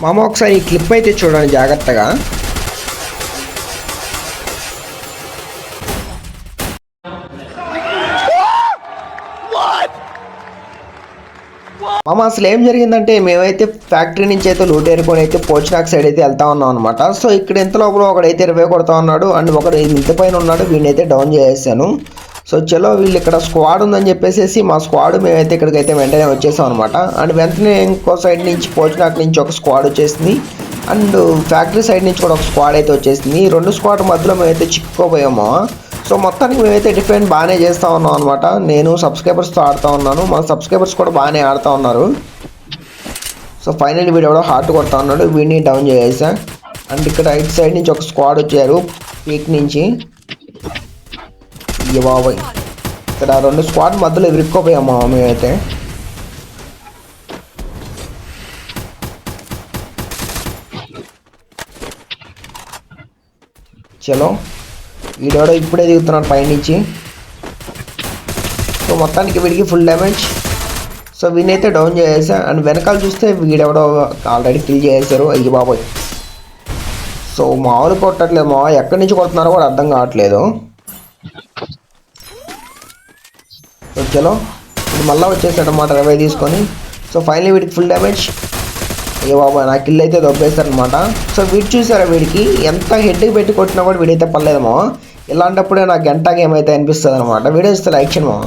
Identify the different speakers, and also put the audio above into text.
Speaker 1: మామ ఒకసారి ఈ క్లిప్ అయితే చూడండి జాగ్రత్తగా. మామ అసలు ఏం జరిగిందంటే మేమైతే ఫ్యాక్టరీ నుంచి అయితే లూట్ ఏరుకొని అయితే పోచినాక్ సైడ్ అయితే వెళ్తా ఉన్నాం అనమాట. సో ఇక్కడ ఎంత లోపల ఒకడైతే 20 కొడతా ఉన్నాడు అండ్ ఒకడు ఇంత పైన ఉన్నాడు, వీడినైతే డౌన్ చేసేసాను. సో చలో వీళ్ళు ఇక్కడ స్క్వాడ్ ఉందని చెప్పేసి మా స్క్వాడ్ మేమైతే ఇక్కడికైతే వెంటనే వచ్చేసాం అనమాట. అండ్ వెంటనే ఇంకో సైడ్ నుంచి పోచినాక్ నుంచి ఒక స్క్వాడ్ వచ్చేసింది అండ్ ఫ్యాక్టరీ సైడ్ నుంచి కూడా ఒక స్క్వాడ్ అయితే వచ్చేసింది. ఈ రెండు స్క్వాడ్ మధ్యలో మేమైతే చిక్కుకోపోయాము. సో మొత్తానికి మేమైతే డిఫెండ్ బాగానే చేస్తూ ఉన్నాం అనమాట. నేను సబ్స్క్రైబర్స్తో ఆడుతూ ఉన్నాను, మా సబ్స్క్రైబర్స్ కూడా బాగానే ఆడుతూ ఉన్నారు. సో ఫైనల్ వీడు ఎవడో హార్ట్ కొడతా ఉన్నాడు, వీడిని డౌన్ చేసేసా. అండ్ ఇక్కడ రైట్ సైడ్ నుంచి ఒక స్క్వాడ్ వచ్చారు పీక్ నుంచి. బాబాయ్ ఇక్కడ రెండు స్క్వాడ్ మధ్యలో ఇరుక్కోపోయాము మేమైతే. చలో వీడెవడో ఇప్పుడే దిగుతున్నాడు పైనుంచి. సో మొత్తానికి వీడికి ఫుల్ డ్యామేజ్. సో వీనైతే డౌన్ చేసేసా. అండ్ వెనకాల చూస్తే వీడెవడో ఆల్రెడీ కిల్ చేసేసారు. అయ్యి బాబోయ్, సో మామూలు కొట్టట్లేదు, మా ఎక్కడి నుంచి కొడుతున్నారో కూడా అర్థం కావట్లేదు. సో చలో ఇప్పుడు మళ్ళీ వచ్చేసాడు అన్నమాట 20 తీసుకొని. సో ఫైనలీ వీడికి ఫుల్ డ్యామేజ్. అయ్యో బాబా నా కిల్ అయితే దొబ్బేస్తారనమాట. సో వీడు చూసారా, వీడికి ఎంత హెడ్కి పెట్టి కొట్టినా కూడా వీడైతే పర్లేదేమో. ఇలాంటప్పుడే నాకు గంట గేమ్ అయితే అనిపిస్తుంది అనమాట. వీడియో ఇస్తే లైక్ చేయమో.